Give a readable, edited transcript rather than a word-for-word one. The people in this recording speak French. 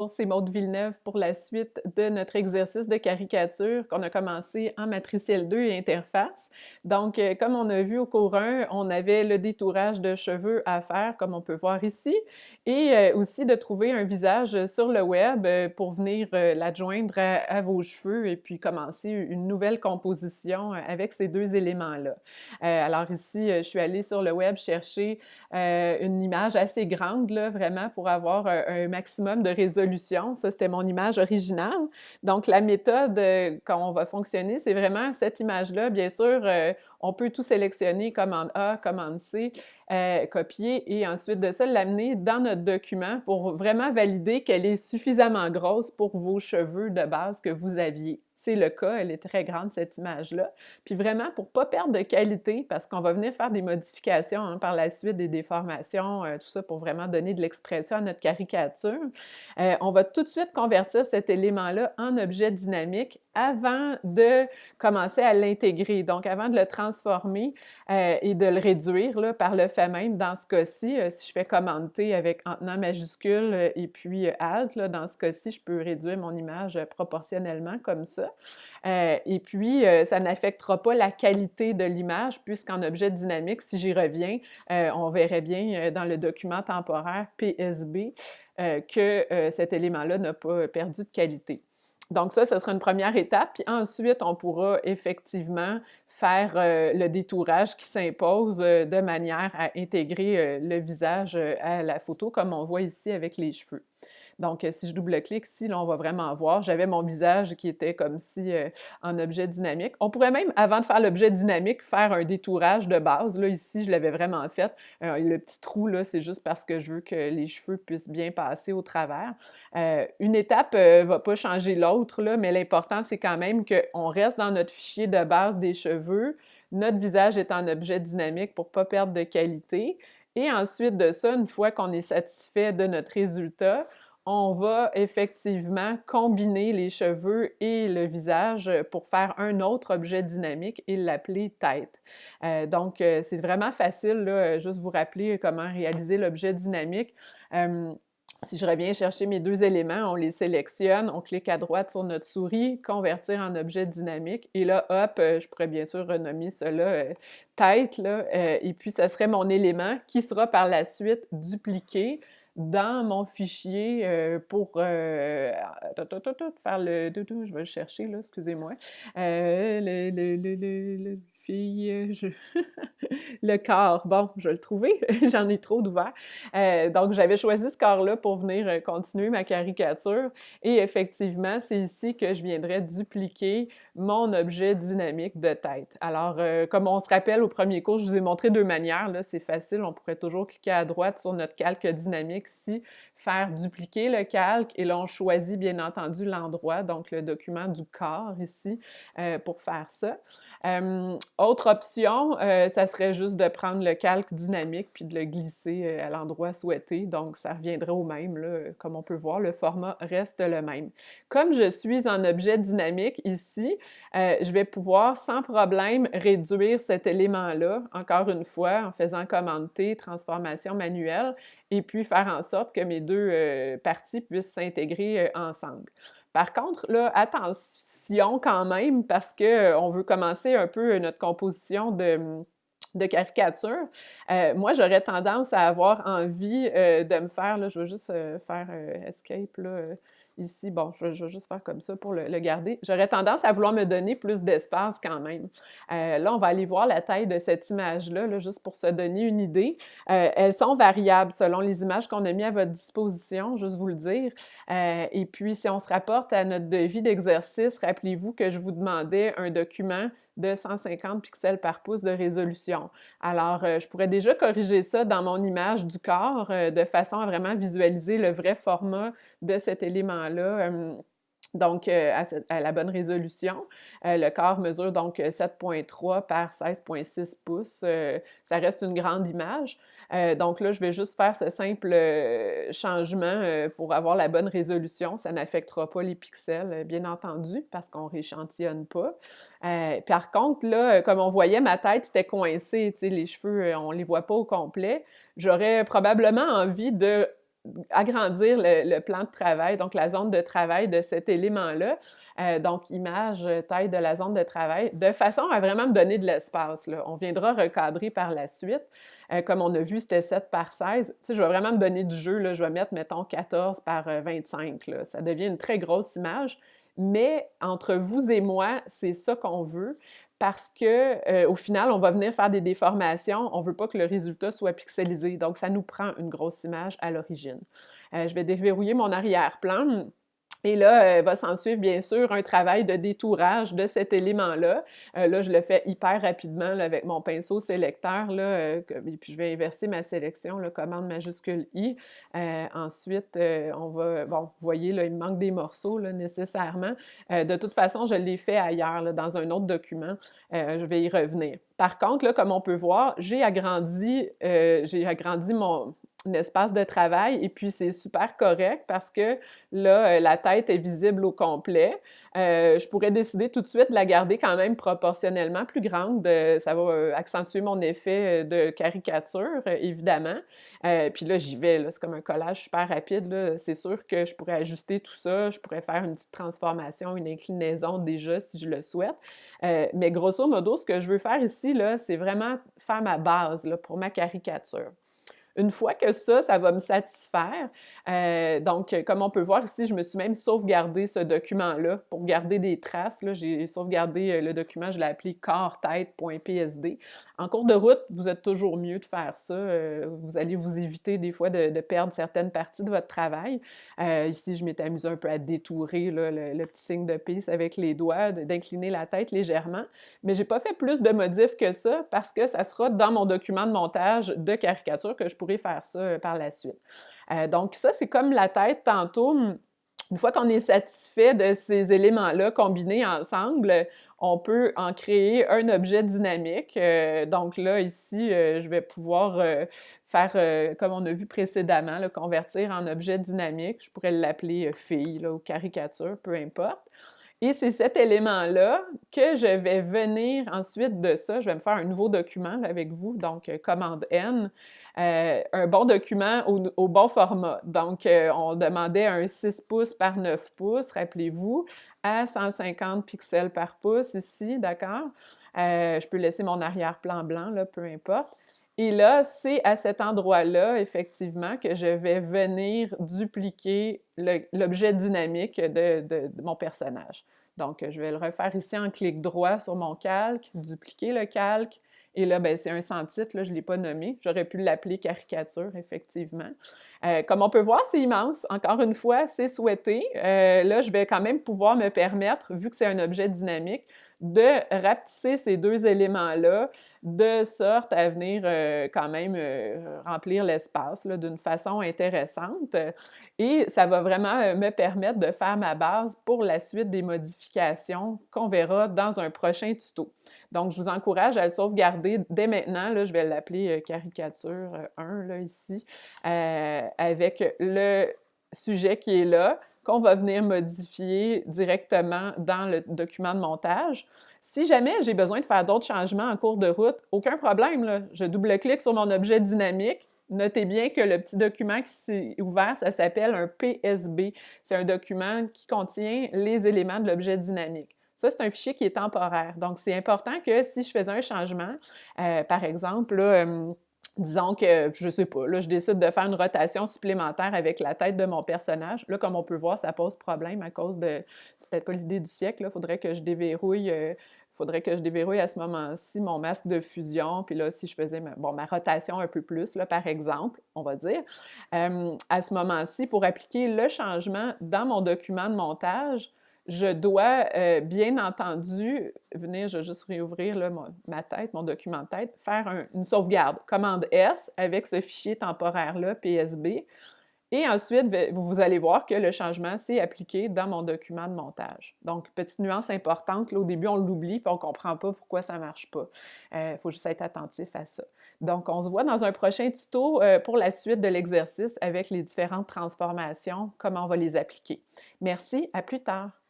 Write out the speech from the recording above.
C'est Maude Villeneuve pour la suite de notre exercice de caricature qu'on a commencé en matriciel 2 et interface. Donc, comme on a vu au cours 1, on avait le détourage de cheveux à faire, comme on peut voir ici, et aussi de trouver un visage sur le web pour venir l'adjoindre à vos cheveux et puis commencer une nouvelle composition avec ces deux éléments-là. Alors ici, je suis allée sur le web chercher une image assez grande, là, vraiment, pour avoir un maximum de résolution. Ça, c'était mon image originale. Donc, la méthode qu'on va fonctionner, c'est vraiment cette image-là. Bien sûr, on peut tout sélectionner, commande A, commande C, copier, et ensuite de ça, l'amener dans notre document pour vraiment valider qu'elle est suffisamment grosse pour vos cheveux de base que vous aviez. C'est le cas, elle est très grande, cette image-là. Puis vraiment, pour ne pas perdre de qualité, parce qu'on va venir faire des modifications par la suite, des déformations, tout ça pour vraiment donner de l'expression à notre caricature, on va tout de suite convertir cet élément-là en objet dynamique avant de commencer à l'intégrer, donc avant de le transformer et de le réduire là, par le fait même. Dans ce cas-ci, si je fais commande T en tenant majuscule et puis Alt, là, dans ce cas-ci, je peux réduire mon image proportionnellement comme ça. Et puis, ça n'affectera pas la qualité de l'image, puisqu'en objet dynamique, si j'y reviens, on verrait bien dans le document temporaire PSB que cet élément-là n'a pas perdu de qualité. Donc ça, ce sera une première étape. Puis ensuite, on pourra effectivement faire le détourage qui s'impose de manière à intégrer le visage à la photo, comme on voit ici avec les cheveux. Donc, si je double-clique ici, là, on va vraiment voir. J'avais mon visage qui était comme si en objet dynamique. On pourrait même, avant de faire l'objet dynamique, faire un détourage de base. Là, ici, je l'avais vraiment fait. Le petit trou, là, c'est juste parce que je veux que les cheveux puissent bien passer au travers. Une étape ne va pas changer l'autre, là, mais l'important, c'est quand même qu'on reste dans notre fichier de base des cheveux. Notre visage est en objet dynamique pour ne pas perdre de qualité. Et ensuite de ça, une fois qu'on est satisfait de notre résultat, on va effectivement combiner les cheveux et le visage pour faire un autre objet dynamique et l'appeler tête. Donc, c'est vraiment facile, là, juste vous rappeler comment réaliser l'objet dynamique. Si je reviens chercher mes deux éléments, on les sélectionne, on clique à droite sur notre souris, convertir en objet dynamique, et là, hop, je pourrais bien sûr renommer cela tête, là, et puis ça serait mon élément qui sera par la suite dupliqué dans mon fichier pour faire le... Je vais le chercher, là, excusez-moi. Fille, le corps. Bon, je vais le trouver. J'en ai trop d'ouvert. Donc, j'avais choisi ce corps-là pour venir continuer ma caricature. Et effectivement, c'est ici que je viendrais dupliquer mon objet dynamique de tête. Alors, comme on se rappelle au premier cours, je vous ai montré deux manières. Là, c'est facile. On pourrait toujours cliquer à droite sur notre calque dynamique ici, faire dupliquer le calque. Et là, on choisit bien entendu l'endroit, donc le document du corps ici, pour faire ça. Autre option, ça serait juste de prendre le calque dynamique puis de le glisser à l'endroit souhaité. Donc, ça reviendrait au même, là, comme on peut voir, le format reste le même. Comme je suis en objet dynamique ici, je vais pouvoir sans problème réduire cet élément-là, encore une fois, en faisant commande T, transformation manuelle, et puis faire en sorte que mes deux parties puissent s'intégrer ensemble. Par contre, là, attention quand même, parce qu'on veut commencer un peu notre composition de caricature. Moi, j'aurais tendance à avoir envie de me faire, là, je vais juste faire Escape, là, ici. Bon, je vais juste faire comme ça pour le garder. J'aurais tendance à vouloir me donner plus d'espace quand même. Là, on va aller voir la taille de cette image-là, là, juste pour se donner une idée. Elles sont variables selon les images qu'on a mis à votre disposition, juste vous le dire. Et puis, si on se rapporte à notre devis d'exercice, rappelez-vous que je vous demandais un document de 150 pixels par pouce de résolution. Alors, je pourrais déjà corriger ça dans mon image du corps de façon à vraiment visualiser le vrai format de cet élément-là. Donc, à la bonne résolution. Le corps mesure donc 7,3 par 16,6 pouces. Ça reste une grande image. Donc là, je vais juste faire ce simple changement pour avoir la bonne résolution. Ça n'affectera pas les pixels, bien entendu, parce qu'on ne rééchantillonne pas. Par contre, là, comme on voyait, ma tête était coincée. Les cheveux, on ne les voit pas au complet. J'aurais probablement envie de agrandir le plan de travail, donc la zone de travail de cet élément-là. Donc, image, taille de la zone de travail, de façon à vraiment me donner de l'espace, là. On viendra recadrer par la suite. Comme on a vu, c'était 7 par 16. Tu sais, je vais vraiment me donner du jeu, là. Je vais mettre, mettons, 14 par 25, là. Ça devient une très grosse image. Mais entre vous et moi, c'est ça qu'on veut parce que au final, on va venir faire des déformations. On ne veut pas que le résultat soit pixelisé. Donc, ça nous prend une grosse image à l'origine. Je vais déverrouiller mon arrière-plan. Et là, va s'en suivre bien sûr un travail de détourage de cet élément-là. Là, je le fais hyper rapidement là, avec mon pinceau sélecteur, là, et puis je vais inverser ma sélection, là, commande majuscule I. Ensuite, on va, bon, vous voyez, là, il me manque des morceaux là, nécessairement. De toute façon, je l'ai fait ailleurs, là, dans un autre document. Je vais y revenir. Par contre, là, comme on peut voir, j'ai agrandi mon espace de travail et puis c'est super correct parce que là, la tête est visible au complet. Je pourrais décider tout de suite de la garder quand même proportionnellement plus grande. Ça va accentuer mon effet de caricature, évidemment. Puis là, j'y vais. C'est comme un collage super rapide, là. C'est sûr que je pourrais ajuster tout ça. Je pourrais faire une petite transformation, une inclinaison déjà si je le souhaite. Mais grosso modo, ce que je veux faire ici, là, c'est vraiment faire ma base là, pour ma caricature. Une fois que ça va me satisfaire, donc comme on peut voir ici, je me suis même sauvegardé ce document-là pour garder des traces. Là, j'ai sauvegardé le document, je l'ai appelé corps-tête.psd. En cours de route, vous êtes toujours mieux de faire ça. Vous allez vous éviter des fois de perdre certaines parties de votre travail. Ici, je m'étais amusée un peu à détourer là, le petit signe de peace avec les doigts, d'incliner la tête légèrement. Mais j'ai pas fait plus de modifs que ça parce que ça sera dans mon document de montage de caricature que je pourrais faire ça par la suite. Donc ça, c'est comme la tête tantôt. Une fois qu'on est satisfait de ces éléments-là combinés ensemble, on peut en créer un objet dynamique. Donc là, ici, je vais pouvoir faire, comme on a vu précédemment, là, convertir en objet dynamique. Je pourrais l'appeler fille là, ou caricature, peu importe. Et c'est cet élément-là que je vais venir ensuite de ça, je vais me faire un nouveau document avec vous, donc commande N, un bon document au bon format. Donc, on demandait un 6 pouces par 9 pouces, rappelez-vous, à 150 pixels par pouce ici, d'accord? Je peux laisser mon arrière-plan blanc, là, peu importe. Et là, c'est à cet endroit-là, effectivement, que je vais venir dupliquer l'objet dynamique de mon personnage. Donc, je vais le refaire ici en clic droit sur mon calque, dupliquer le calque. Et là, ben, c'est un sans-titre, là, je ne l'ai pas nommé. J'aurais pu l'appeler caricature, effectivement. Comme on peut voir, c'est immense. Encore une fois, c'est souhaité. Là, je vais quand même pouvoir me permettre, vu que c'est un objet dynamique, de rapetisser ces deux éléments-là de sorte à venir quand même remplir l'espace d'une façon intéressante. Et ça va vraiment me permettre de faire ma base pour la suite des modifications qu'on verra dans un prochain tuto. Donc, je vous encourage à le sauvegarder dès maintenant. Là, je vais l'appeler caricature 1 là, ici, avec le sujet qui est là, qu'on va venir modifier directement dans le document de montage. Si jamais j'ai besoin de faire d'autres changements en cours de route, aucun problème, là. Je double-clique sur mon objet dynamique. Notez bien que le petit document qui s'est ouvert, ça s'appelle un PSB. C'est un document qui contient les éléments de l'objet dynamique. Ça, c'est un fichier qui est temporaire. Donc, c'est important que si je faisais un changement, par exemple, là, disons que, je sais pas, là, je décide de faire une rotation supplémentaire avec la tête de mon personnage. Là, comme on peut voir, ça pose problème à cause de... C'est peut-être pas l'idée du siècle, là. Faudrait que je déverrouille à ce moment-ci mon masque de fusion. Puis là, si je faisais ma rotation un peu plus, là, par exemple, on va dire, à ce moment-ci, pour appliquer le changement dans mon document de montage, je dois, bien entendu, venir, je vais juste réouvrir là, ma tête, mon document de tête, faire une sauvegarde, commande S avec ce fichier temporaire-là, PSB. Et ensuite, vous allez voir que le changement s'est appliqué dans mon document de montage. Donc, petite nuance importante, là, au début, on l'oublie et on ne comprend pas pourquoi ça ne marche pas. Il faut juste être attentif à ça. Donc, on se voit dans un prochain tuto pour la suite de l'exercice avec les différentes transformations, comment on va les appliquer. Merci, à plus tard!